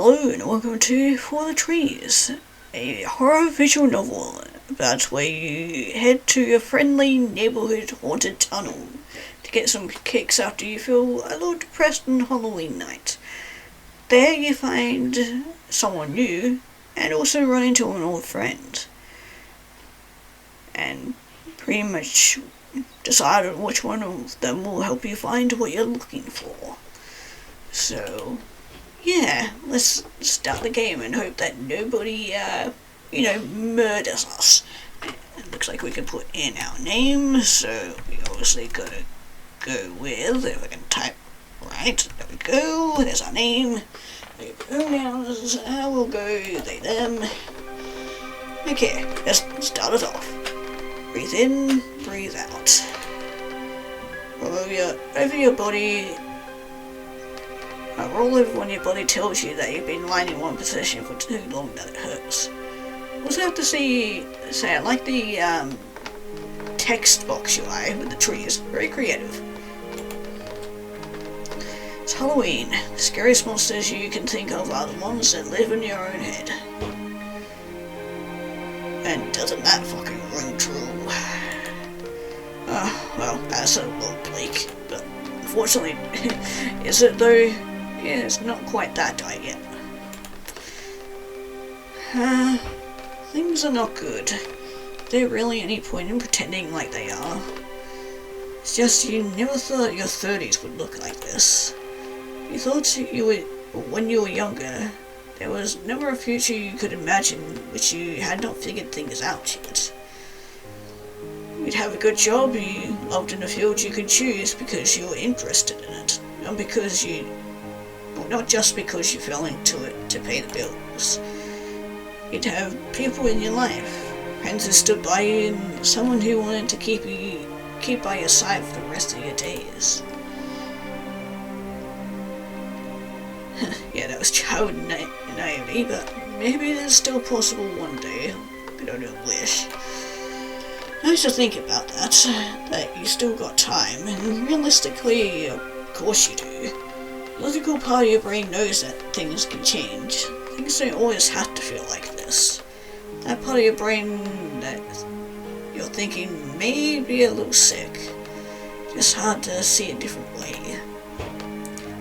Hello and welcome to For the Trees, a horror visual novel about where you head to a friendly neighborhood haunted tunnel to get some kicks after you feel a little depressed on Halloween night. There you find someone new and also run into an old friend. And pretty much decide on which one of them will help you find what you're looking for. So, yeah, let's start the game and hope that nobody, murders us. It looks like we can put in our name, so we obviously gotta go with, if I can type right, there we go, there's our name. The pronouns, we'll go they, them. Okay, let's start it off. Breathe in, breathe out. Over your body. Roll over when your body tells you that you've been lying in one position for too long that it hurts. Also have to say I like the text box UI with the trees. Very creative. It's Halloween. The scariest monsters you can think of are the ones that live in your own head. And doesn't that fucking ring true? Well, that's a little bleak, but unfortunately, is it though? Yeah, it's not quite that dark yet. Things are not good. Is there really any point in pretending like they are? It's just you never thought your 30s would look like this. You thought when you were younger, there was never a future you could imagine which you had not figured things out yet. You'd have a good job, you loved in a field you could choose because you were interested in it, not just because you fell into it to pay the bills. You'd have people in your life, friends who stood by you, and someone who wanted to keep by your side for the rest of your days. Yeah, that was child naivety, but maybe it is still possible one day. I don't wish. Nice to think about that you still got time, and realistically, of course you do. The logical part of your brain knows that things can change. Things don't always have to feel like this. That part of your brain that you're thinking may be a little sick. Just hard to see a different way.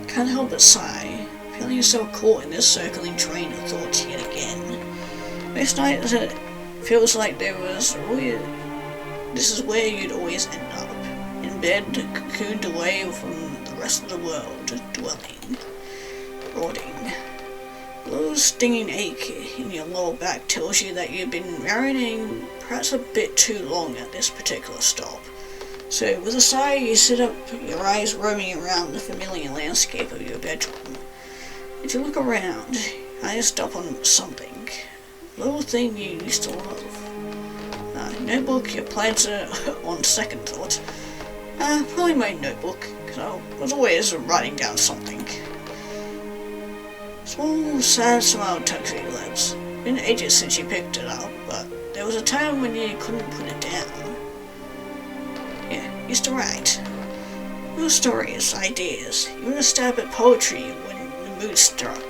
Can't help but sigh, feeling yourself caught in this circling train of thoughts yet again. Most nights it feels like this is where you'd always end up. In bed, cocooned away from the rest of the world, dwelling, rotting. A little stinging ache in your lower back tells you that you've been marinating perhaps a bit too long at this particular stop. So with a sigh you sit up, your eyes roaming around the familiar landscape of your bedroom. As you look around, your eyes stop on something. A little thing you used to love. Notebook, your plans are on second thought. Probably my notebook, because I was always writing down something. Small, sad smile tugs at your lips. Been ages since you picked it up, but there was a time when you couldn't put it down. Yeah, used to write. Little stories, ideas, even a stab at poetry when the mood struck.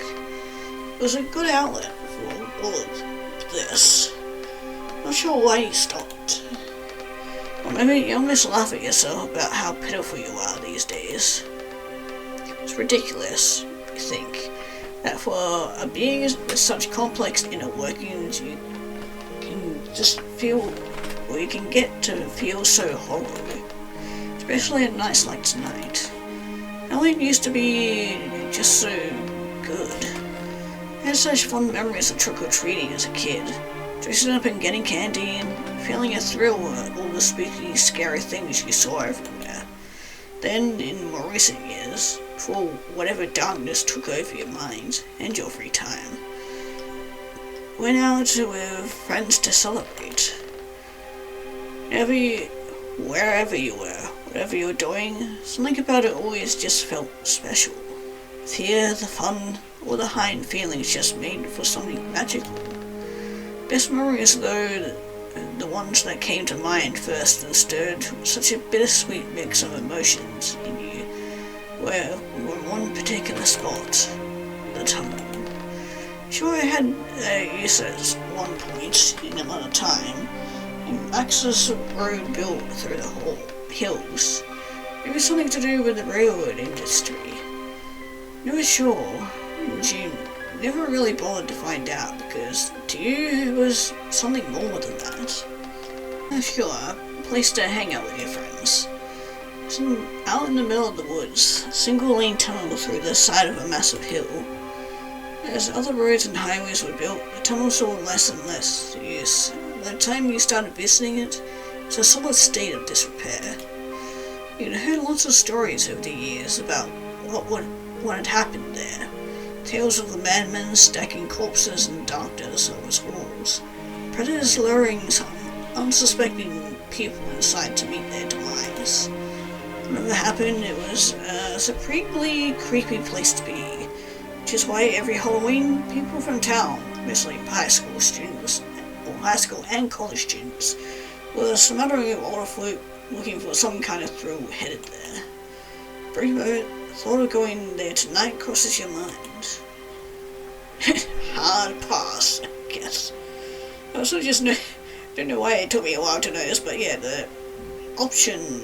It was a good outlet for all of this. Not sure why you stopped. Or maybe you almost laugh at yourself about how pitiful you are these days. It's ridiculous, you think, that for a being with such complex inner workings you can just feel, or you can get to feel so hollow. Especially at nights like tonight. Halloween used to be just so good. I had such fond memories of trick-or-treating as a kid. Dressing up and getting candy and feeling a thrill at all the spooky, scary things you saw everywhere. Then, in more recent years, before whatever darkness took over your mind and your free time, went out with friends to celebrate. Wherever you were, whatever you were doing, something about it always just felt special. Fear, the fun, or the high-end feelings just made for something magical. Best memories, though, the ones that came to mind first and stirred such a bittersweet mix of emotions in you, were one particular spot, the tunnel. Sure, I had use at one point in another time, and access road built through the whole hills. It was something to do with the railroad industry. Never sure, and she never really bothered to find out because to you it was something more than that. Sure, a place to hang out with your friends. Out in the middle of the woods, a single lane tunnel through the side of a massive hill. As other roads and highways were built, the tunnel saw less and less use. By the time you started visiting it, it was a solid state of disrepair. You'd heard lots of stories over the years about what had happened there. Tales of the madmen stacking corpses in the darkness of its walls. Predators luring some unsuspecting people inside to meet their demise. Whatever happened, it was a supremely creepy place to be, which is why every Halloween, people from town, mostly high school students, or high school and college students, were smattering of older folk looking for some kind of thrill headed there. Briefly, thought of going there tonight crosses your mind. Hard pass, I guess. I also just don't know why it took me a while to notice, but yeah, the option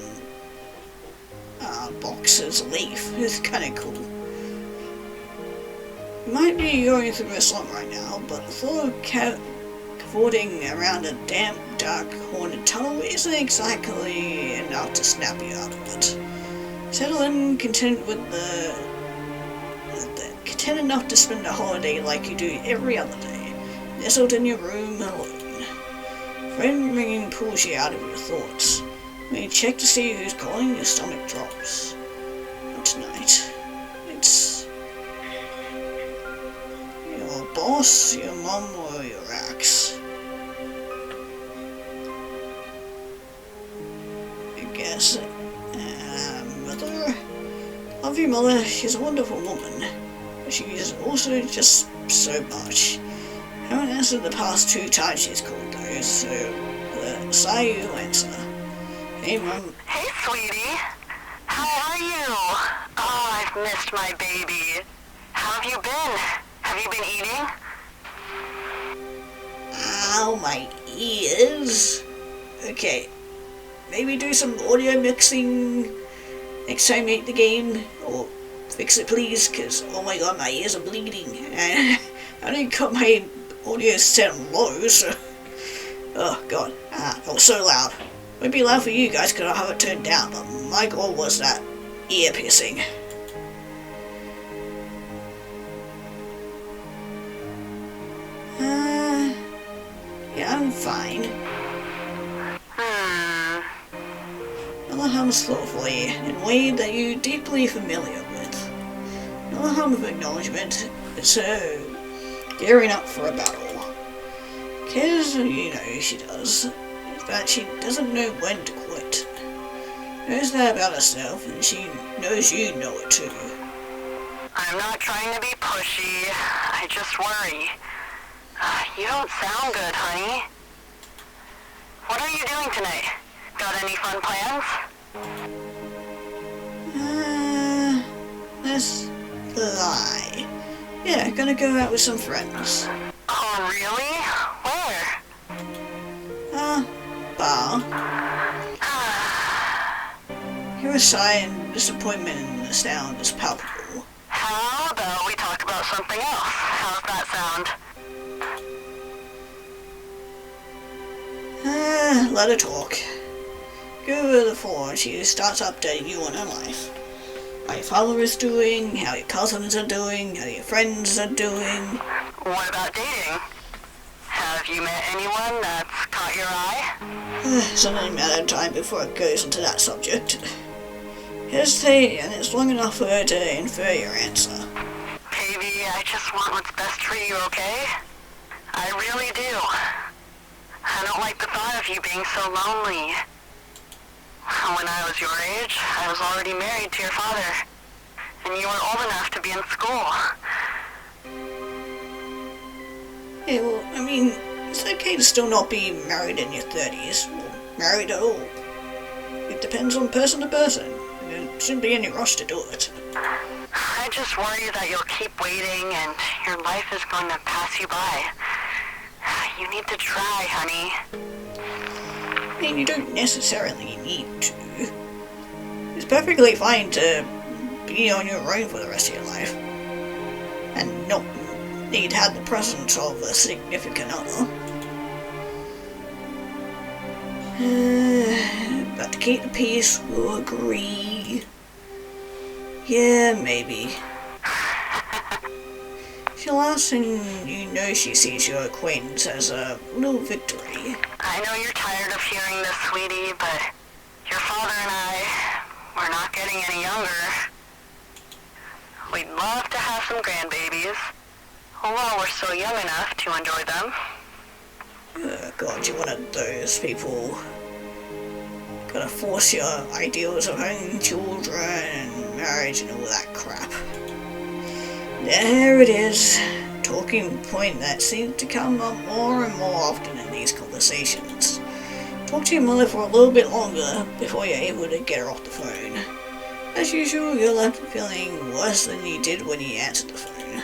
box as a leaf is kinda cool. You might be going through a slump right now, but the thought of cavorting around a damp, dark, haunted tunnel isn't exactly enough to snap you out of it. Settle in, content enough to spend a holiday like you do every other day, nestled in your room alone. Phone ringing pulls you out of your thoughts. When you check to see who's calling, your stomach drops. Not tonight. It's your boss, your mum, or your ex. I guess. Mother? Love your mother, she's a wonderful woman. But she is also just so much. I haven't answered the past 2 times she's called though, so say you answer. Hey, Mom. Hey, sweetie. How are you? Oh, I've missed my baby. How have you been? Have you been eating? Ow, my ears. Okay, maybe do some audio mixing next time you eat the game, or fix it please, cause oh my god, my ears are bleeding. I didn't cut my audio set on low, so oh god, that was so loud. Might be loud for you guys because I have it turned down, but my goal was that ear piercing. Yeah, I'm fine. Another hums thoughtfully, in a way that you're deeply familiar with. Another hum of acknowledgement. It's her gearing up for a battle. Cares, you know she does. But she doesn't know when to quit. Knows that about herself, and she knows you know it too. I'm not trying to be pushy. I just worry. You don't sound good, honey. What are you doing tonight? Got any fun plans? Let's lie. Yeah, gonna go out with some friends. Oh, really? Where? Bar. Your sigh and disappointment in the sound is palpable. How about we talk about something else? How's that sound? Let her talk. Go over the phone, she starts updating you on her life. How your father is doing, how your cousins are doing, how your friends are doing. What about dating? Have you met anyone that's caught your eye? It's only a matter of time before it goes into that subject. Hesitate, and it's long enough for her to infer your answer. Baby, I just want what's best for you, okay? I really do. I don't like the thought of you being so lonely. When I was your age, I was already married to your father, and you were old enough to be in school. Yeah, well, I mean, it's okay to still not be married in your 30s, or married at all. It depends on person to person. There shouldn't be any rush to do it. I just worry that you'll keep waiting and your life is going to pass you by. You need to try, honey. I mean, you don't necessarily need to. It's perfectly fine to be on your own for the rest of your life. And not need to have the presence of a significant other. But to keep the peace, we'll agree. Yeah, maybe. She laughs and you know she sees your acquaintance as a little victory. I know you're tired of hearing this, sweetie, but your father and I, we're not getting any younger. We'd love to have some grandbabies, while we're still young enough to enjoy them. Oh God, you're one of those people. Gotta force your ideals of having children and marriage and all that crap. There it is. Talking point that seems to come up more and more often in these conversations. Talk to your mother for a little bit longer before you're able to get her off the phone. As usual, you're left feeling worse than you did when you answered the phone.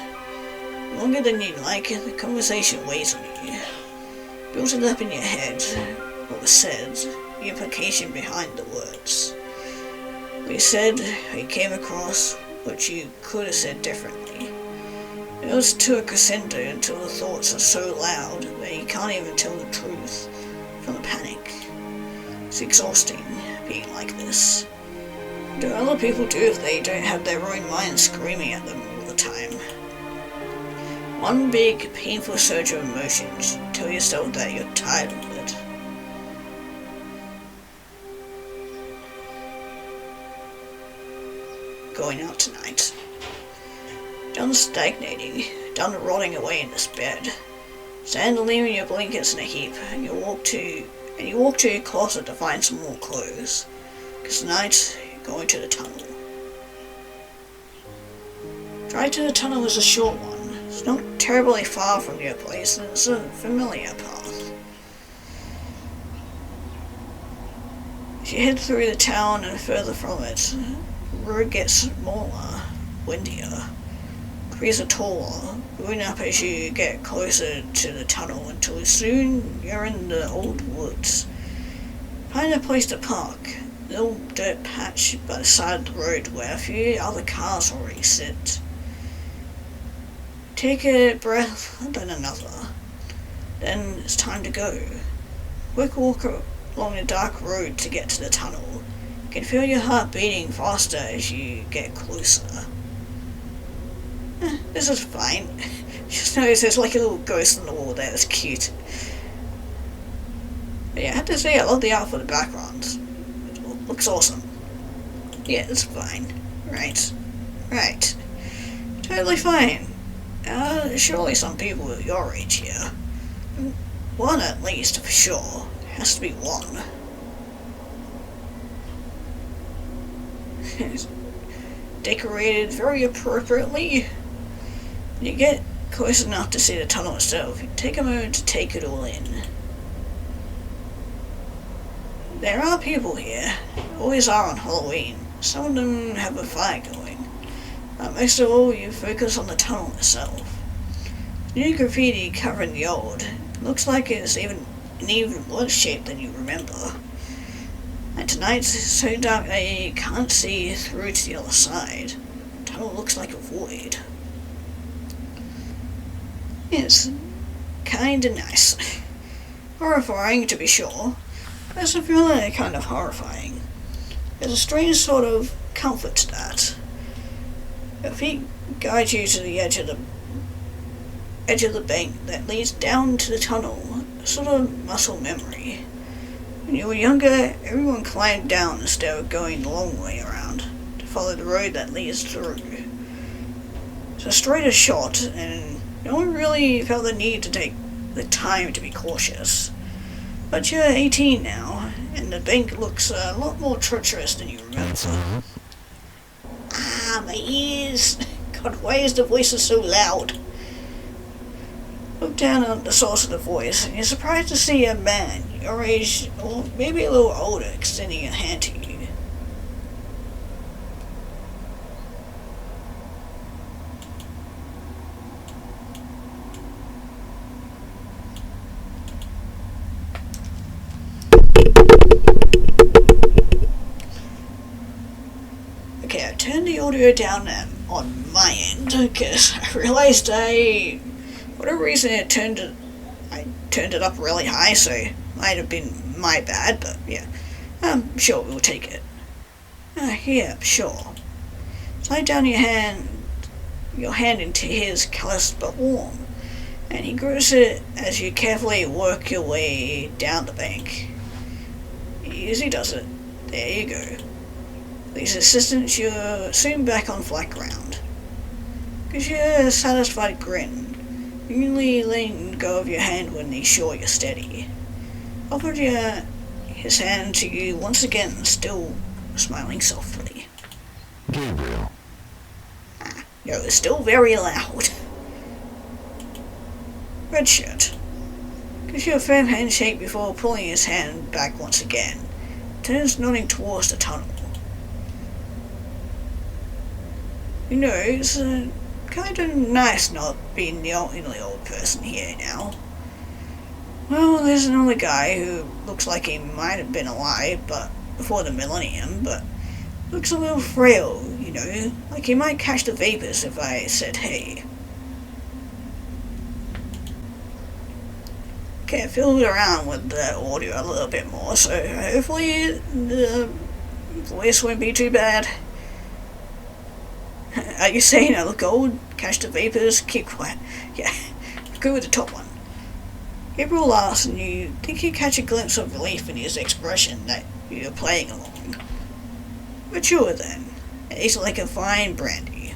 Longer than you'd like, the conversation weighs on you. Builds it up in your head, what was said, the implication behind the words. What you said, how you came across, what you could have said differently. It goes to a crescendo until the thoughts are so loud that you can't even tell the truth from the panic. It's exhausting being like this. What do other people do if they don't have their own minds screaming at them all the time? One big, painful surge of emotions. Tell yourself that you're tired of it. Going out tonight. Done stagnating, done rotting away in this bed. Stand leaving your blankets in a heap, and you walk to your closet to find some more clothes. Because tonight, you're going to the tunnel. Drive to the tunnel is a short one. It's not terribly far from your place, and it's a familiar path. As you head through the town and further from it, the road gets smaller, windier. Trees are taller, going up as you get closer to the tunnel until soon you're in the old woods. Find a place to park, a little dirt patch by the side of the road where a few other cars already sit. Take a breath, then another. Then it's time to go. Quick walk along the dark road to get to the tunnel. You can feel your heart beating faster as you get closer. This is fine. Just notice there's like a little ghost on the wall there, it's cute. But yeah, I have to say I love the art for the background. It looks awesome. Yeah, it's fine. Right. Totally fine. Surely some people at your age here. One at least, for sure. Has to be one. Decorated very appropriately. When you get close enough to see the tunnel itself, you take a moment to take it all in. There are people here. Always are on Halloween. Some of them have a fire going. But most of all, you focus on the tunnel itself. New graffiti covering the old. It looks like it's even worse shape than you remember. And tonight it's so dark that you can't see through to the other side. The tunnel looks like a void. It's kinda nice. Horrifying to be sure, but it's a really kind of horrifying. There's a strange sort of comfort to that. Your feet guide you to the edge of the bank that leads down to the tunnel, a sort of muscle memory. When you were younger, everyone climbed down instead of going the long way around to follow the road that leads through. It's a straighter shot, and no one really felt the need to take the time to be cautious. But you're 18 now, and the bank looks a lot more treacherous than you remember. Ah, my ears! God, why is the voice so loud? Look down at the source of the voice, and you're surprised to see a man, your age, or maybe a little older, extending a hand to you. go down on my end, because I realized for whatever reason I turned it up really high, so it might have been my bad, but yeah. I'm sure we'll take it. Yeah, sure. Slide down your hand into his, calloused but warm, and he grips it as you carefully work your way down the bank. Easy does it. There you go. With these assistants, you're soon back on flat ground. Gives you a satisfied grin, nearly letting go of your hand when he's sure you're steady. Offered his hand to you once again, still smiling softly. Gabriel. No, it's still very loud. Redshirt gives you a firm handshake before pulling his hand back once again. Turns nodding towards the tunnel. You know, it's kind of nice not being the only old person here now. Well, there's another guy who looks like he might have been alive, but before the millennium, but looks a little frail, you know, like he might catch the vapors if I said hey. Okay, I fiddled around with the audio a little bit more, so hopefully the voice won't be too bad. Are you saying I look old? Catch the vapors? Keep quiet. Yeah, go with the top one. Gabriel laughs, and you think you catch a glimpse of relief in his expression that you're playing along. Mature then. It's like a fine brandy.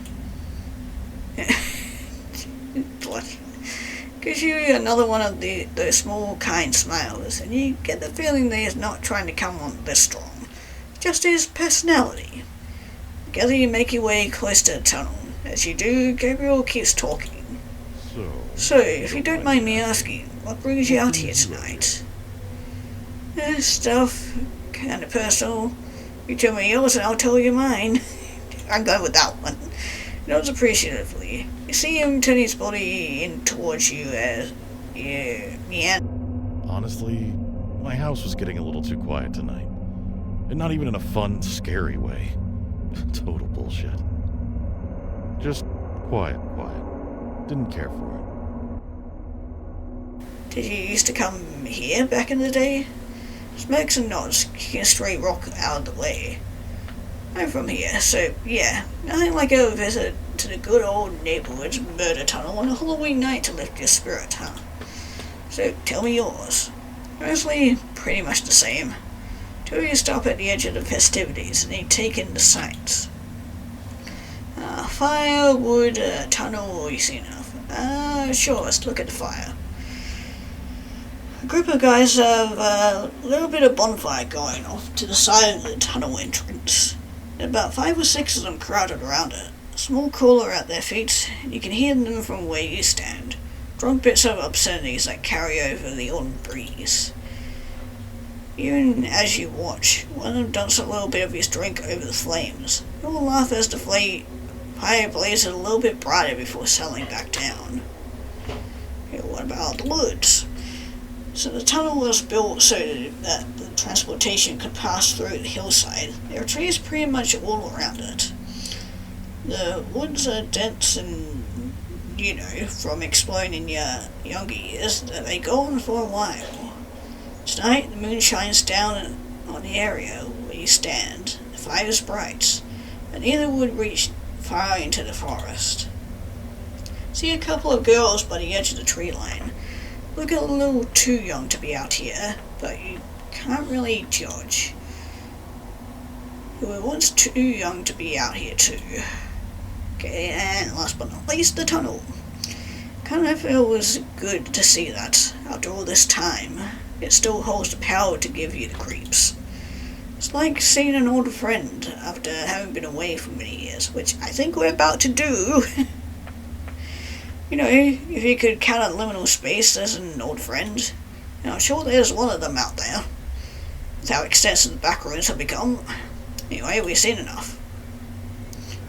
What? Gives you another one of those small, kind smiles, and you get the feeling that he's not trying to come on this strong. Just his personality. Together you make your way close to the tunnel. As you do, Gabriel keeps talking. So, if you don't mind me asking, what brings you out here tonight? Stuff, kind of personal. You tell me yours and I'll tell you mine. I'm going with that one. He nods appreciatively. You see him turn his body in towards you as you meander. Honestly, my house was getting a little too quiet tonight. And not even in a fun, scary way. Total bullshit. Just quiet. Didn't care for it. Did you used to come here back in the day? Smirks and nods, kicking a stray rock out of the way. I'm from here, so yeah, nothing like a visit to the good old neighborhood's murder tunnel on a Halloween night to lift your spirit, huh? So tell me yours. Mostly pretty much the same. Till you stop at the edge of the festivities and you take in the sights. Fire, wood, tunnel, easy enough. Sure, let's look at the fire. A group of guys have a little bit of bonfire going off to the side of the tunnel entrance. There are about 5 or 6 of them crowded around it. A small cooler at their feet, and you can hear them from where you stand. Drunk bits of obscenities that carry over the autumn breeze. Even as you watch, one of them dumps a little bit of his drink over the flames. You'll laugh as the fire blazes a little bit brighter before settling back down. Okay, what about the woods? So the tunnel was built so that the transportation could pass through the hillside. There are trees pretty much all around it. The woods are dense and, you know, from exploring in your younger years, that they go on for a while. Tonight, the moon shines down on the area where you stand. The fire is bright, but neither would reach far into the forest. See a couple of girls by the edge of the tree line. Look a little too young to be out here, but you can't really judge. You were once too young to be out here too. Okay, and last but not least, the tunnel. Kind of feels good to see that, after all this time, it still holds the power to give you the creeps. It's like seeing an old friend after having been away for many years, which I think we're about to do. You know, if you could count a liminal space as an old friend, and I'm sure there's one of them out there, with how extensive the back rooms have become. Anyway, we've seen enough.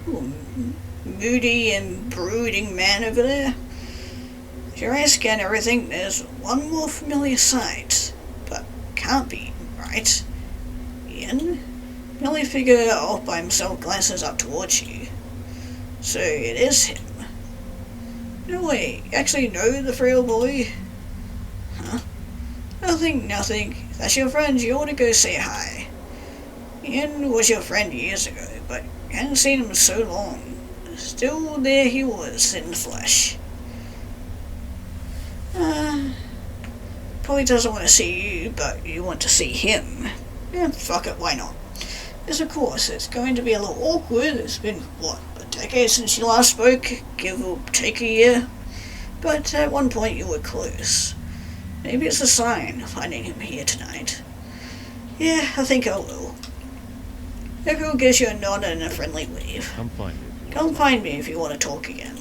Ooh, moody and brooding man over there. If your eyes scan everything, there's one more familiar sight, but can't be, right? Ian? The only figure off by himself glances up towards you. So it is him. No way, you actually know the frail boy? Huh? Nothing. If that's your friend, you ought to go say hi. Ian was your friend years ago, but you hadn't seen him so long. Still there he was, in the flesh. Probably doesn't want to see you, but you want to see him. Yeah, fuck it, why not? Yes, of course, it's going to be a little awkward. It's been, what, a decade since you last spoke? Give or take a year? But at one point you were close. Maybe it's a sign, finding him here tonight. Yeah, I think I will. Echo gives you a nod and a friendly wave. Come find me if you want to talk again.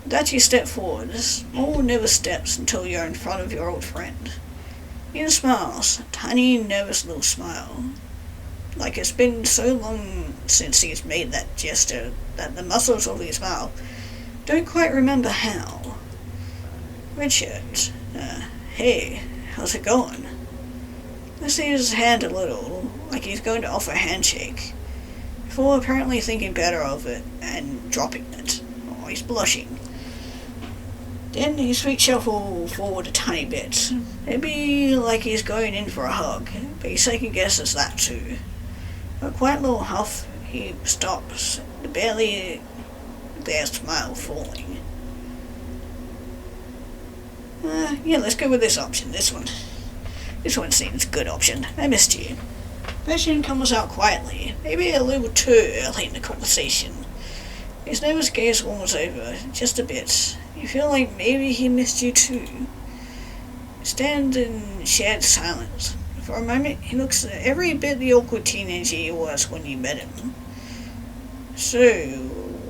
That you step forward, small never steps until you're in front of your old friend. Ian smiles, a tiny, nervous little smile. Like it's been so long since he's made that gesture that the muscles of his mouth don't quite remember how. Richard, hey, how's it going? Lifts his hand a little, like he's going to offer a handshake, before apparently thinking better of it and dropping it. Oh, he's blushing. Then his feet shuffle forward a tiny bit, maybe like he's going in for a hug, but he second guesses that too. A quiet little huff, he stops, barely their smile falling. Yeah, let's go with this option, this one. This one seems a good option. I missed you. Question comes out quietly, maybe a little too early in the conversation. His nervous gaze warms over, just a bit. You feel like maybe he missed you too. Stand in shared silence. For a moment, he looks every bit the awkward teenager he was when you met him. So,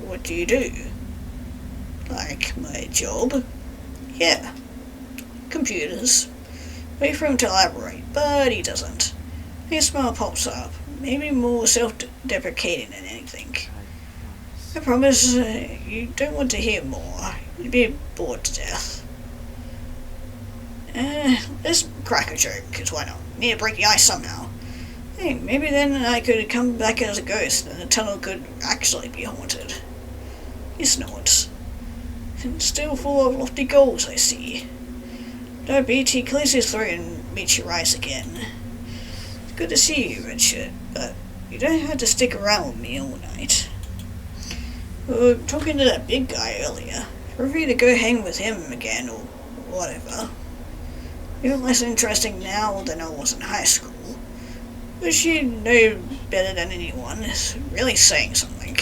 what do you do? Like my job? Yeah. Computers. Wait for him to elaborate, but he doesn't. His smile pops up, maybe more self-deprecating than anything. I promise you don't want to hear more. You'd be bored to death. Let's crack a joke, because why not? Need to break the ice somehow. Hey, maybe then I could come back as a ghost, and the tunnel could actually be haunted. He snorts. And still full of lofty goals, I see. No beat, he clears his throat and meets your eyes again. It's good to see you, Richard, but you don't have to stick around with me all night. We were talking to that big guy earlier. Feel free to go hang with him again, or whatever. You're less interesting now than I was in high school. Which you know better than anyone is really saying something.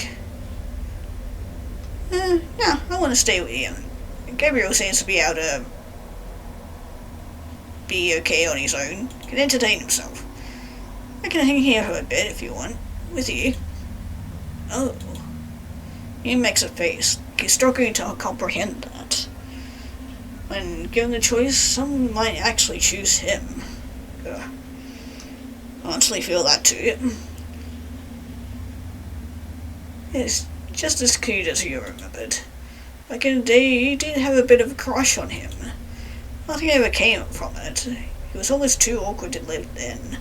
No, I want to stay with you. Gabriel seems to be able to be okay on his own, can entertain himself. I can hang here for a bit if you want, with you. Oh. He makes a face. He's struggling to comprehend that. When given the choice, some might actually choose him. I honestly feel that too. It's just as cute as you remembered. Back in the day, you did have a bit of a crush on him. Nothing ever came from it. He was almost too awkward to live in.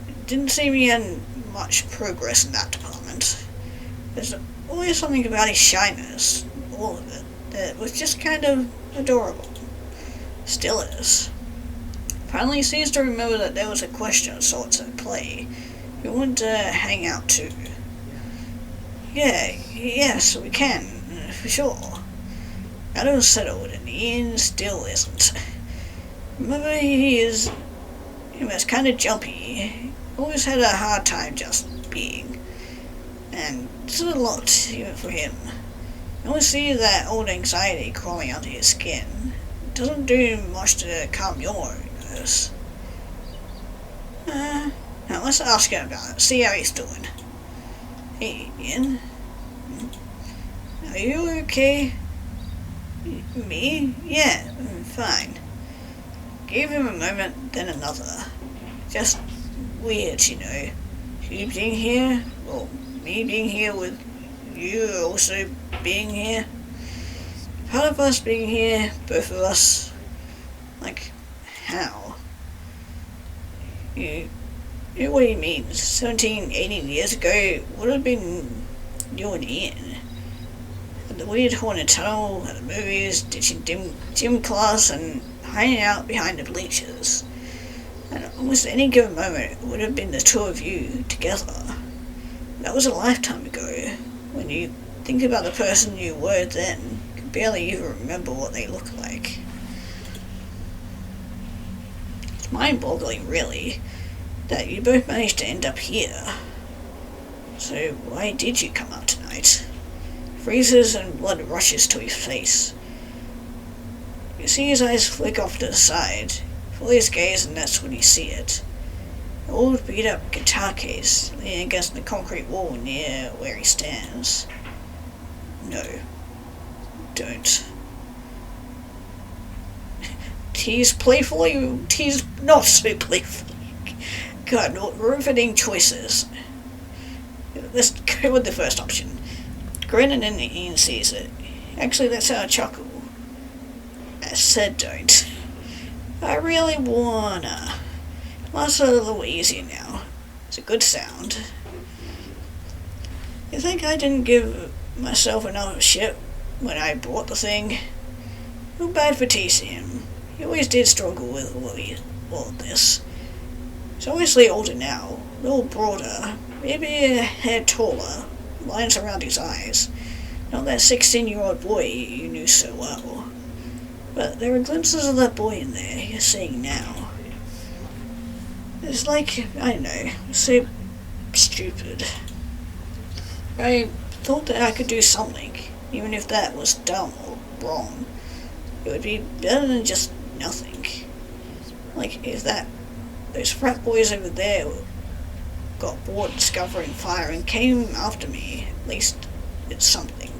It didn't seem he had much progress in that department. There's always something about his shyness, all of it, that was just kind of adorable. Still is. Finally he seems to remember that there was a question of sorts at play. You wanted to hang out too. Yes, we can, for sure. Adam's settled and Ian still isn't. Remember, he was kind of jumpy. Always had a hard time just being. And it's a lot, even for him. You always see that old anxiety crawling under his skin. It doesn't do much to calm your nerves. Now let's ask him about it, see how he's doing. Hey, Ian? Are you okay? Me? Yeah, fine. Gave him a moment, then another. Just weird, you know. You being here, well, me being here with you also being here. Part of us being here, both of us. Like, how? You know what he means. 17, 18 years ago, would have been you and Ian. the weird haunted tunnel, at the movies, ditching gym class, and hanging out behind the bleachers. And almost any given moment, it would have been the two of you together. That was a lifetime ago. When you think about the person you were then, you can barely even remember what they look like. It's mind-boggling, really, that you both managed to end up here. So why did you come out tonight? Freezes and blood rushes to his face. You see his eyes flick off to the side, fully his gaze, and that's when you see it. An old beat-up guitar case leaning against the concrete wall near where he stands. No. Don't. Tease playfully, tease not so playfully. God, what riveting choices. Let's go with the first option. Grin and then Ian sees it. Actually, that's how I chuckle. I said don't. I really wanna. That's a little easier now. It's a good sound. You think I didn't give myself enough shit when I bought the thing? Feel bad for teasing him. He always did struggle with all of this. He's obviously older now, a little broader, maybe a hair taller, lines around his eyes. Not that 16-year-old boy you knew so well. But there are glimpses of that boy in there you're seeing now. It's like, I don't know, so stupid. I thought that I could do something, even if that was dumb or wrong. It would be better than just nothing. Like, if those frat boys over there got bored discovering fire and came after me, at least it's something.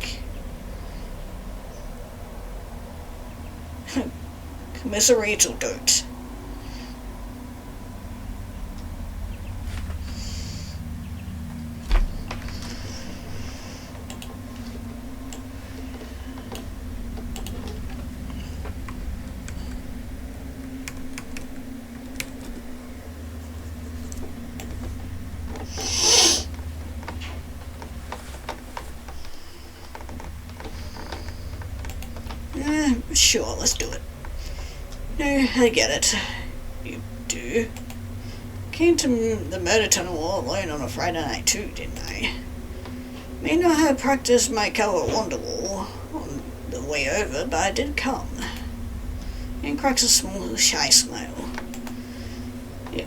Commiserate or don't. Sure, let's do it. No, I get it. You do. Came to the murder tunnel all alone on a Friday night too, didn't I? May not have practiced my cover Wonderwall on the way over, but I did come. And cracks a small, shy smile. It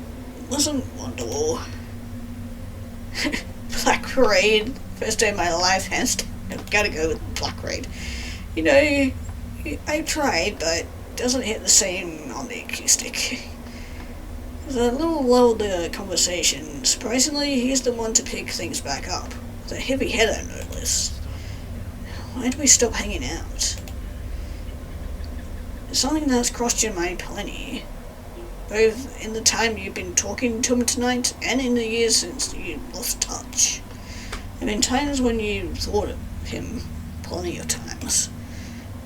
wasn't Wonderwall. Black Parade. First day of my life, hands down. I've gotta go with Black Parade. You know, I tried, but it doesn't hit the same on the acoustic. There's a little lull to conversation. Surprisingly, he's the one to pick things back up. With a heavy header, no less. Why did we stop hanging out? It's something that's crossed your mind plenty. Both in the time you've been talking to him tonight, and in the years since you lost touch. There have been times when you thought of him plenty of times.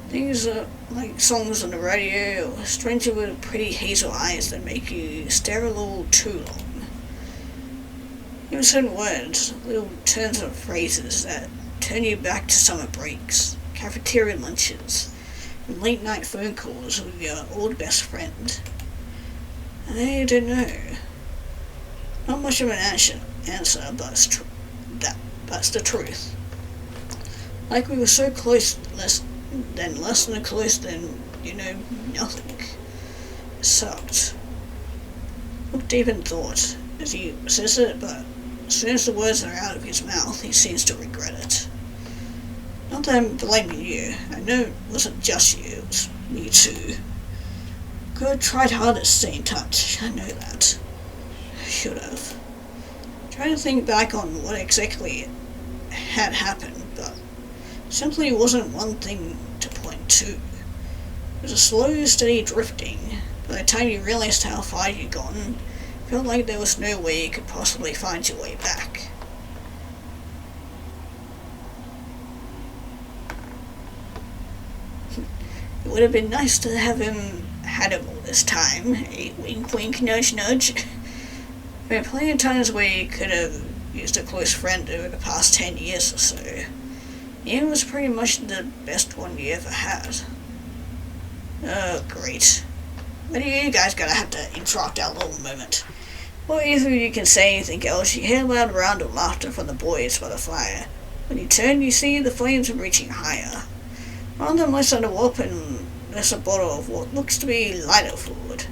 Things like songs on the radio, or a stranger with pretty hazel eyes that make you stare a little too long. Even certain words, little turns of phrases that turn you back to summer breaks, cafeteria lunches, and late night phone calls with your old best friend. I don't know. Not much of an answer, but that's the truth. Like we were so close, less than close than, nothing. It sucked. Looked deep in thought as he says it, but as soon as the words are out of his mouth, he seems to regret it. Not that I'm blaming you. I know it wasn't just you, it was me too. Could have tried harder to stay in touch, I know that. I should have. Trying to think back on what exactly had happened, but simply wasn't one thing to point to. It was a slow, steady drifting. By the time you realized how far you'd gone, it felt like there was no way you could possibly find your way back. It would have been nice to have had him all this time. A wink wink, nudge nudge. There are plenty of times where you could have used a close friend over the past 10 years or so. It was pretty much the best one you ever had. Oh, great. But you guys gotta have to interrupt our little moment. Before either of you can say anything else, you hear a loud round of laughter from the boys by the fire. When you turn, you see the flames reaching higher. One of them lets out a whoop and lifts a bottle of what looks to be lighter fluid.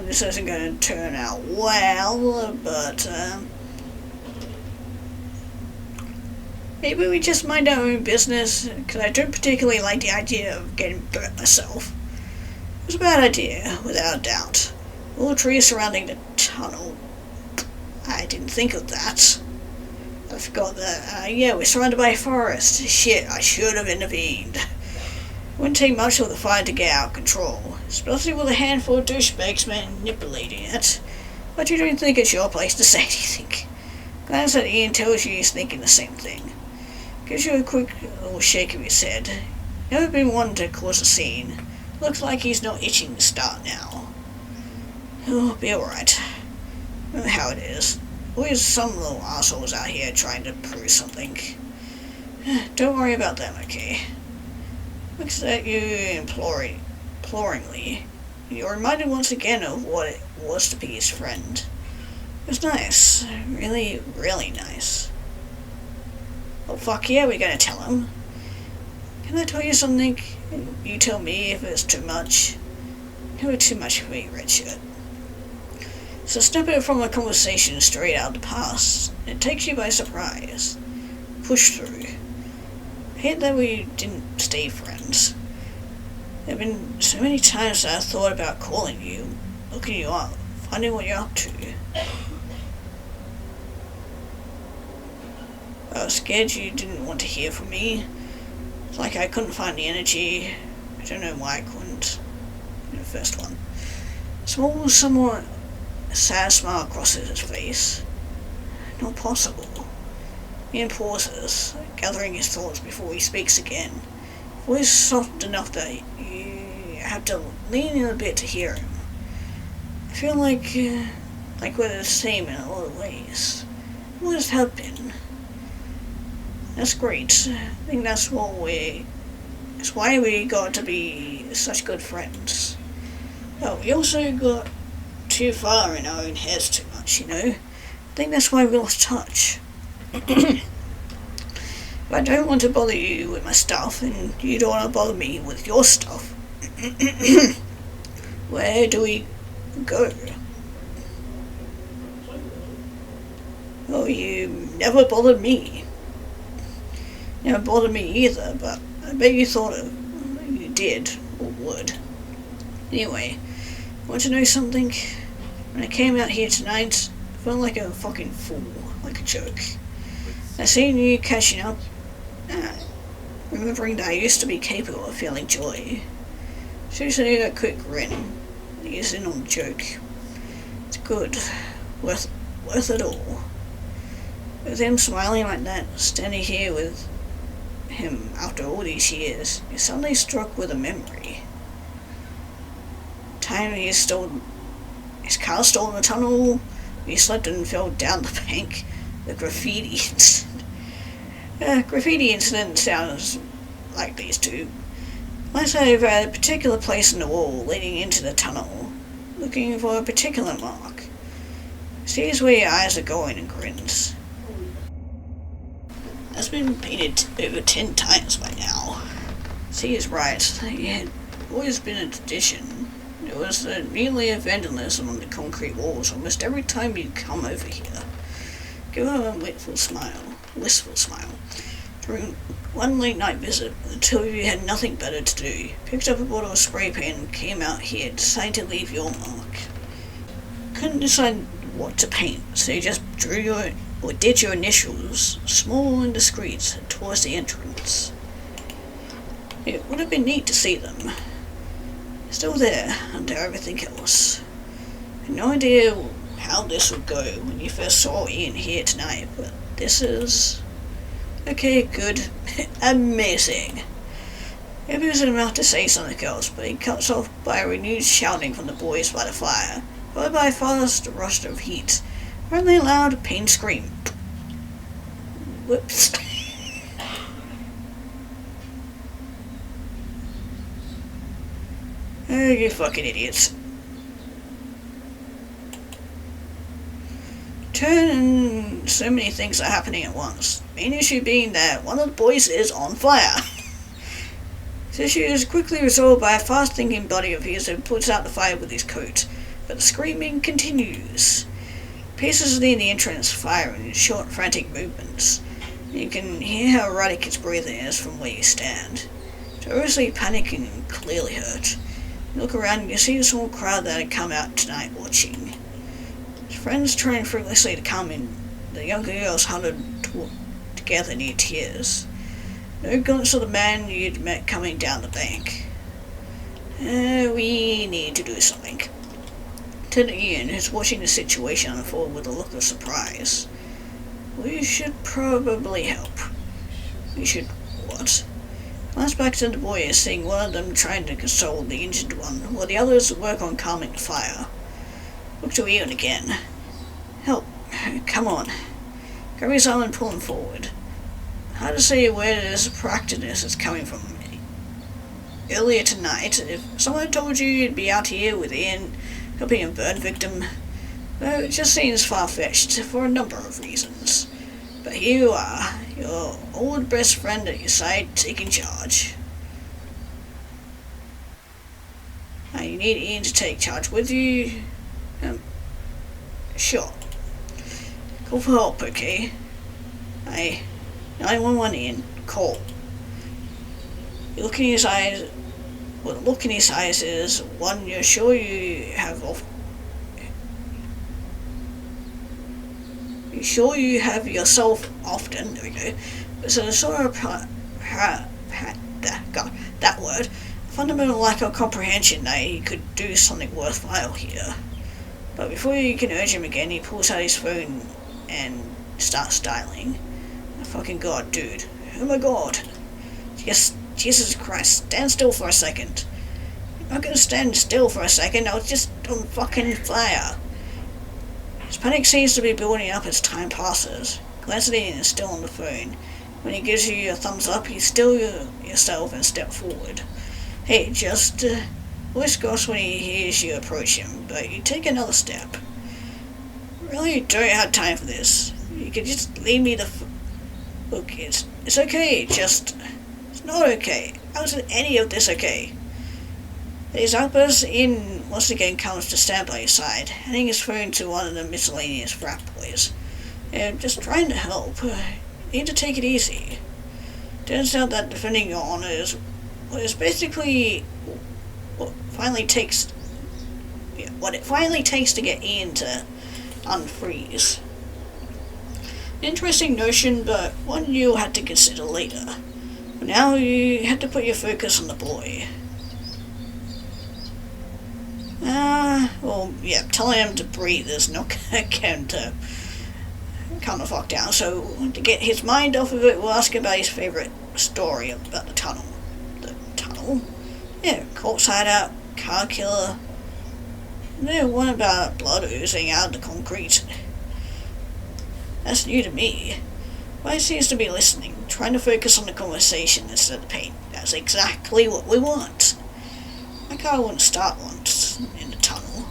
This isn't going to turn out well, but maybe we just mind our own business, because I don't particularly like the idea of getting burnt myself. It was a bad idea, without a doubt. All the trees surrounding the tunnel. I didn't think of that. I forgot that, yeah, we're surrounded by a forest. Shit, I should have intervened. It wouldn't take much for the fire to get out of control, especially with a handful of douchebags manipulating it. But you don't think it's your place to say anything. Glance at Ian tells you he's thinking the same thing. Gives you a quick little shake of his head. Never been one to cause a scene. Looks like he's not itching to start now. He'll be alright. You know how it is. Always some little assholes out here trying to prove something. Don't worry about them, okay? Looks at you imploringly. You're reminded once again of what it was to be his friend. It was nice. Really, really nice. Oh fuck yeah, we're gonna tell him. Can I tell you something? You tell me if it's too much. Never too much for me, Redshirt. So snippet from a conversation straight out of the past. It takes you by surprise. Push through. I hate that we didn't stay friends. There have been so many times that I've thought about calling you, looking you up, finding what you're up to. I was scared you didn't want to hear from me. It's like I couldn't find the energy. I don't know why I couldn't. In the first one. Small, somewhat sad smile crosses his face. Not possible. Ian pauses, gathering his thoughts before he speaks again. Voice soft enough that you have to lean in a bit to hear him. I feel like we're the same in a lot of ways. Always have been. That's great. I think that's why we got to be such good friends. Oh, we also got too far in our own heads too much, you know? I think that's why we lost touch. But I don't want to bother you with my stuff, and you don't want to bother me with your stuff. Where do we go? Oh, you never bothered me. Never bothered me either, but I bet you thought you did, or would. Anyway, want to know something? When I came out here tonight, I felt like a fucking fool, like a joke. I seen you catching up, remembering that I used to be capable of feeling joy. Seriously, a quick grin. He's in on the joke. It's good. Worth it all. With him smiling like that, standing here with him after all these years, you're suddenly struck with a memory. Time his car stole in the tunnel, he slipped and fell down the bank. The graffiti incident. Graffiti incident sounds like these two. Let's over at a particular place in the wall leading into the tunnel, looking for a particular mark. Sees where your eyes are going and grins. That's been painted over 10 times by now. See, he's right. It had always been a tradition. There was nearly a vandalism on the concrete walls almost every time you come over here. Give her a wistful smile. During one late night visit, the two of you had nothing better to do. Picked up a bottle of spray paint and came out here, decided to leave your mark. Couldn't decide what to paint, so you just did your initials, small and discreet, towards the entrance. It would have been neat to see them. Still there, under everything else. I had no idea how this would go when you first saw Ian here tonight, but this is... okay, good. Amazing. Maybe he was about to say something else, but he cuts off by a renewed shouting from the boys by the fire. followed by a fast rush of heat, finally a loud pain scream. Whoops. Oh, you fucking idiots. And so many things are happening at once. Main issue being that one of the boys is on fire. This issue is quickly resolved by a fast-thinking buddy of his who puts out the fire with his coat, but the screaming continues. Pieces near the entrance fire in short, frantic movements. You can hear how erratic his breathing is from where you stand. Seriously panicking and clearly hurt. You look around and you see the small crowd that had come out tonight watching. His friends trying fruitlessly to come in. The younger girls huddled together near tears. No glimpse of the man you'd met coming down the bank. We need to do something. Turn to Ian, who's watching the situation unfold with a look of surprise. We should probably help. We should what? Glance back to the boys, seeing one of them trying to console the injured one, while the others work on calming the fire. Look to Ian again. Help. Come on. Grab his arm and pull him forward. Hard to say where this practice is coming from. Earlier tonight, if someone told you you'd be out here with Ian helping a burn victim, well, it just seems far-fetched for a number of reasons. But here you are, your old best friend at your side, taking charge. Now you need Ian to take charge with you. Sure. Call for help, okay? 911 Ian, call. The look in his eyes. Well, the look in his eyes is one you're sure you have yourself often. There we go. It's a sort of that word. Fundamental lack of comprehension that he could do something worthwhile here. But before you can urge him again, he pulls out his phone and starts dialing. Oh, fucking god, dude. Oh my god. Yes, Jesus Christ, stand still for a second. I'm not gonna stand still for a second, I was just on fucking fire. His panic seems to be building up as time passes. Glancing in is still on the phone. When he gives you a thumbs up, you still yourself and step forward. Hey, just voice goes when he hears you approach him, but you take another step. Really don't have time for this. You could just leave me the look, it's okay, just it's not okay. How is any of this okay? His outburst in once again comes to stand by his side, handing his phone to one of the miscellaneous frat boys. Just trying to help. You need to take it easy. Turns out that defending your honor is basically what it finally takes to get Ian to unfreeze. Interesting notion, but one you'll have to consider later. For now, you have to put your focus on the boy. Telling him to breathe is not gonna get him to calm the fuck down, so to get his mind off of it, we'll ask about his favourite story about the tunnel. The tunnel? Yeah, corpse hideout, car killer. No, one about blood oozing out of the concrete. That's new to me. Why seems to be listening, trying to focus on the conversation instead of the pain. That's exactly what we want. My car wouldn't start once in the tunnel.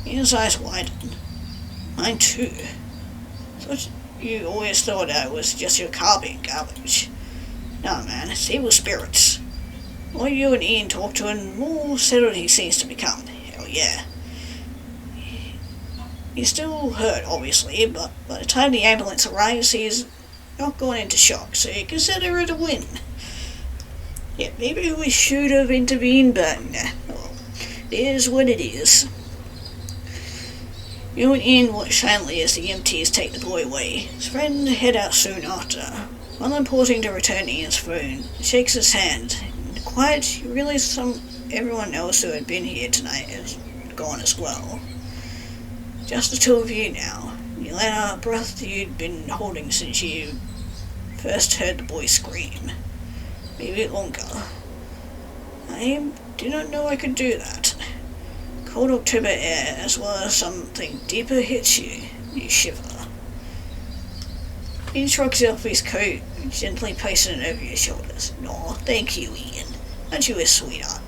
Ian's eyes widened. Mine too. Thought you always thought I was just your car being garbage. No man, it's evil spirits. The more you and Ian talk to him, the more settled he seems to become. Hell yeah. He's still hurt, obviously, but by the time the ambulance arrives, he's not going into shock, so you consider it a win. Yeah, maybe we should have intervened, but nah. Well, it is what it is. You and Ian watch silently as the EMTs take the boy away. His friend head out soon after. While I'm pausing to return Ian's phone, he shakes his hand. In the quiet, you realize everyone else who had been here tonight is gone as well. Just the two of you now. You let out a breath you'd been holding since you first heard the boy scream. Maybe longer. I did not know I could do that. cold October air as well as something deeper hits you. You shiver. Ian shrugs off his coat and gently places it over your shoulders. "No, thank you, Ian. Aren't you a sweetheart?"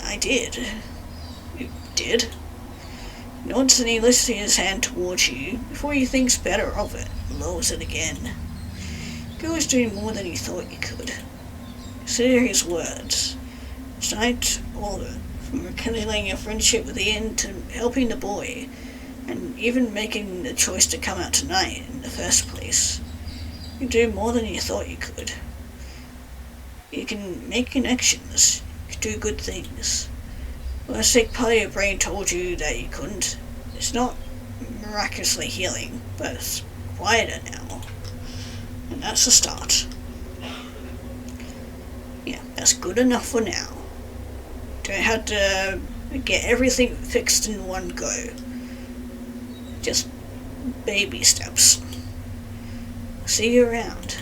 "I did." "You did?" Nods and he lifts his hand towards you before he thinks better of it and lowers it again. "You was doing more than you thought you could." Consider his words. Tonight, all of it, from rekindling your friendship with Ian to helping the boy, and even making the choice to come out tonight in the first place. You do more than you thought you could. You can make connections. You can do good things. Well, a sick part of your brain told you that you couldn't. It's not miraculously healing, but it's quieter now. And that's a start. Yeah, that's good enough for now. Don't have to get everything fixed in one go. Just baby steps. See you around.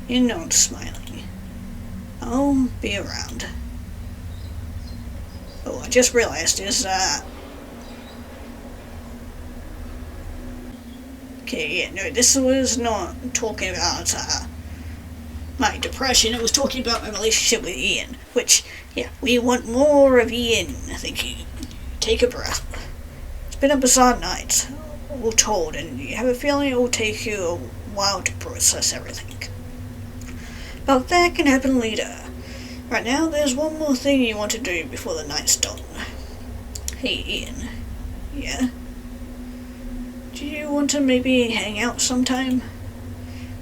You nods, smiling. I'll be around. Oh, I just realized okay, yeah, no, this was not talking about, my depression. It was talking about my relationship with Ian, which, yeah, we want more of Ian. I think you take a breath. It's been a bizarre night, all told, and you have a feeling it will take you a while to process everything. But that can happen later. Right now, there's one more thing you want to do before the night's done. Hey, Ian. Yeah? Do you want to maybe hang out sometime?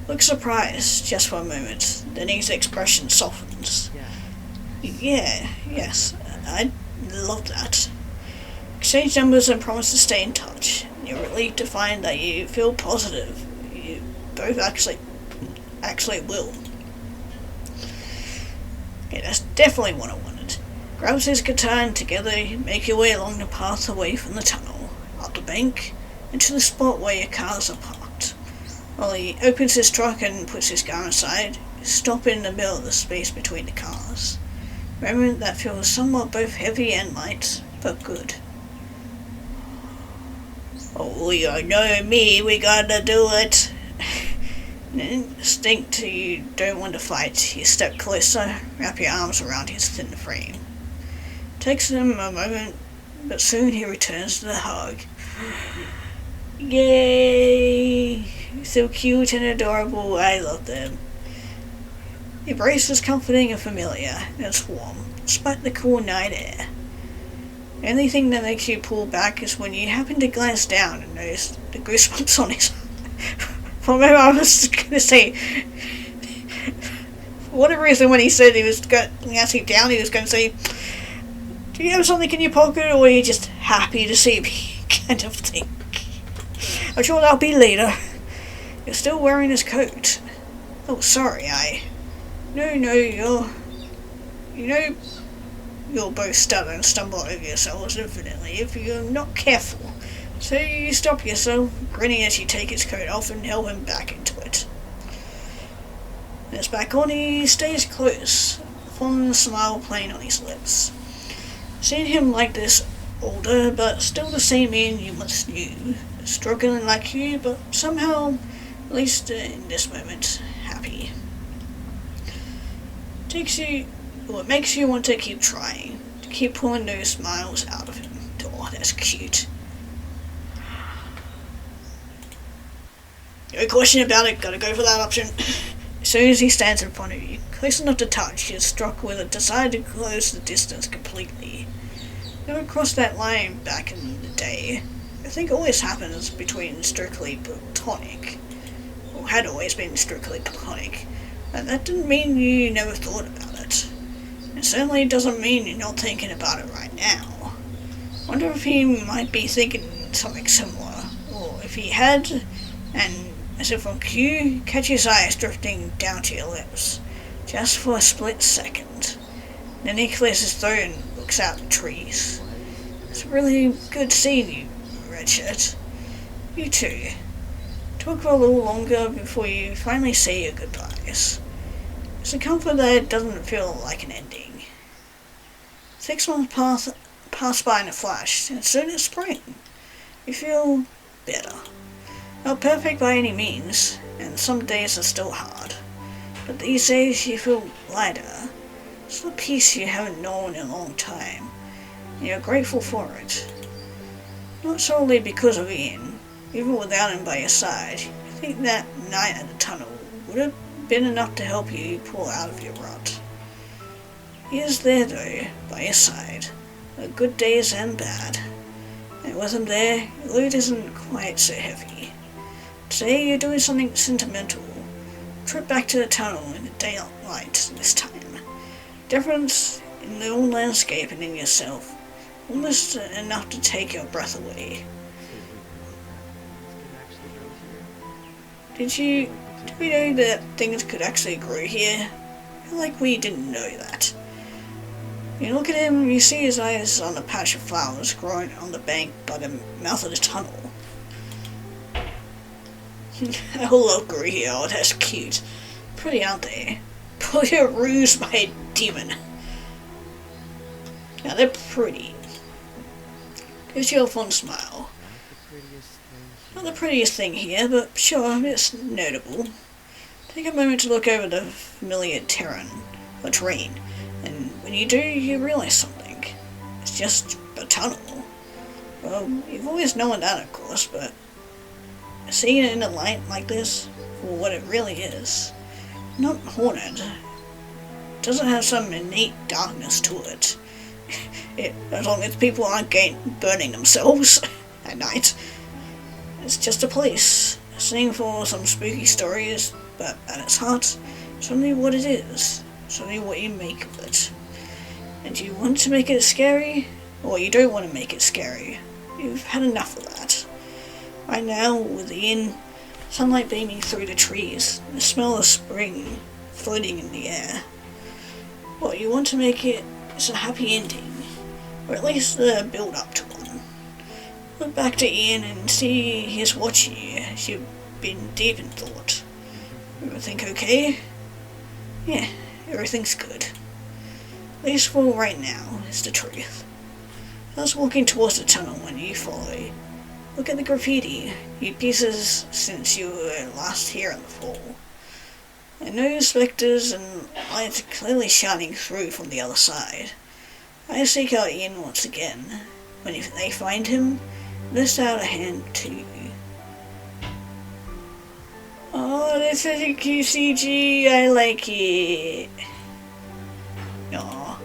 Looks surprised just for a moment, then his expression softens. Yeah, yes, I'd love that. Exchange numbers and promise to stay in touch. You're relieved to find that you feel positive. You both actually will. Okay, that's definitely what I wanted. Grabs his guitar and together you make your way along the path away from the tunnel, up the bank, and to the spot where your cars are parked. While he opens his truck and puts his car aside, you stop in the middle of the space between the cars. A moment that feels somewhat both heavy and light, but good. Oh, you know me, we gotta do it. An instinct you don't want to fight, you step closer, wrap your arms around his thin frame. Takes him a moment, but soon he returns to the hug. Yay! So cute and adorable, I love them. The embrace is comforting and familiar, and it's warm, despite the cool night air. The only thing that makes you pull back is when you happen to glance down and notice the goosebumps on his For maybe I was going to say, for whatever reason, when he said he was glancing down, he was going to say, "Do you have something in your pocket, or are you just happy to see me?" kind of thing. I'm sure that'll be later. You're still wearing his coat. Oh, sorry, No, you'll both stutter and stumble over yourselves infinitely if you're not careful. So you stop yourself, grinning as you take his coat off and help him back into it. When it's back on, he stays close, a fond smile playing on his lips. Seeing him like this, older, but still the same Ian you once knew, struggling like you, but somehow, at least in this moment, happy. It makes you want to keep trying, to keep pulling those smiles out of him. Oh, that's cute. No question about it, gotta go for that option. As soon as he stands in front of you, close enough to touch, you're struck with a desire to close the distance completely. Never crossed that line back in the day. I think it always happens between strictly platonic. Or had always been strictly platonic. But that didn't mean you never thought about it. It certainly doesn't mean you're not thinking about it right now. Wonder if he might be thinking something similar, or if he had, and as if on cue, catch his eyes drifting down to your lips, just for a split second. Then he clears his throat and looks out at the trees. It's really good seeing you, Redshirt. You too. Talk for a little longer before you finally say your goodbyes. It's a comfort that it doesn't feel like an ending. 6 months pass by in a flash, and soon it's spring. You feel better. Not perfect by any means, and some days are still hard. But these days you feel lighter. It's the peace you haven't known in a long time, and you're grateful for it. Not solely because of Ian. Even without him by your side, I think that night at the tunnel would have been enough to help you pull out of your rut. He is there though, by your side, the good days and bad. And with him there, your load isn't quite so heavy. Today you're doing something sentimental. Trip back to the tunnel in the daylight this time. Difference in the old landscape and in yourself. Almost enough to take your breath away. Did we know that things could actually grow here? I feel like we didn't know that. You look at him, you see his eyes on a patch of flowers growing on the bank by the mouth of the tunnel. Hello, grew here. Oh, that's cute. Pretty, aren't they? Probably a ruse by a demon. Now they're pretty. Gives you a fun smile. Not the prettiest thing here, but sure, it's notable. Take a moment to look over the familiar terrain, and when you do, you realize something. It's just a tunnel. Well, you've always known that, of course, but seeing it in a light like this, for what it really is, not haunted, doesn't have some innate darkness to it. As long as people aren't burning themselves at night. It's just a place, sitting for some spooky stories, but at its heart, it's only what it is. It's only what you make of it. And do you want to make it scary? Or you don't want to make it scary? You've had enough of that. Right now, with the inn, sunlight beaming through the trees, and the smell of spring floating in the air. What you want to make it is a happy ending, or at least the build up to one. Look back to Ian and see he's watching you as you've been deep in thought. Everything okay? Yeah, everything's good. At least for right now, is the truth. I was walking towards the tunnel when you followed. Look at the graffiti, new pieces since you were last here in the fall. I know spectres and lights are clearly shining through from the other side. I seek out Ian once again. When they find him, list out a hand to you. Oh, this is a QCG, I like it. Aw,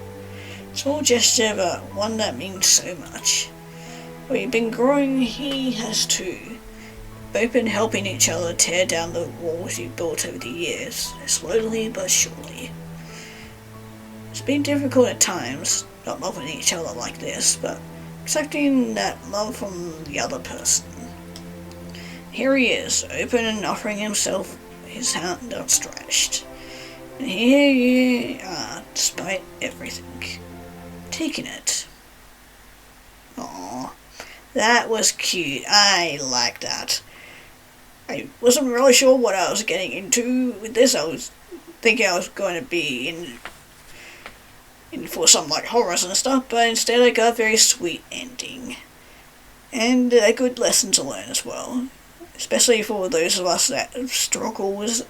small gesture, but one that means so much. We've been growing, he has too. Both been helping each other tear down the walls you built over the years, slowly but surely. It's been difficult at times, not loving each other like this, but accepting that love from the other person. Here he is, open and offering himself, his hand outstretched. And here you are, despite everything. Taking it. Aww. That was cute. I like that. I wasn't really sure what I was getting into with this. I was thinking I was going to be in for some like horrors and stuff, but instead I got a very sweet ending. And a good lesson to learn as well. Especially for those of us that struggle with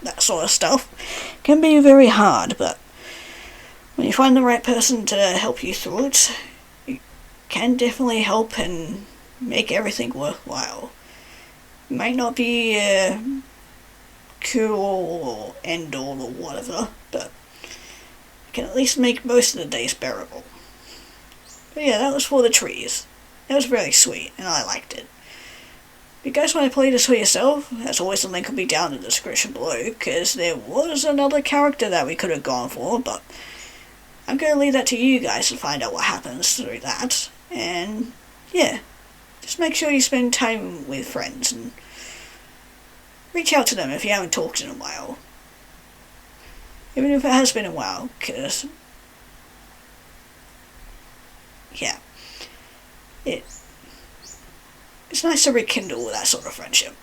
that sort of stuff. It can be very hard, but when you find the right person to help you through it, it can definitely help and make everything worthwhile. It might not be cure or end all or whatever, but it can at least make most of the days bearable. But yeah, that was for the trees. That was really sweet, and I liked it. If you guys want to play this for yourself, as always the link will be down in the description below, because there was another character that we could have gone for, but I'm going to leave that to you guys to find out what happens through that. And yeah, just make sure you spend time with friends and reach out to them if you haven't talked in a while. Even if it has been a while, because yeah, it's nice to rekindle that sort of friendship.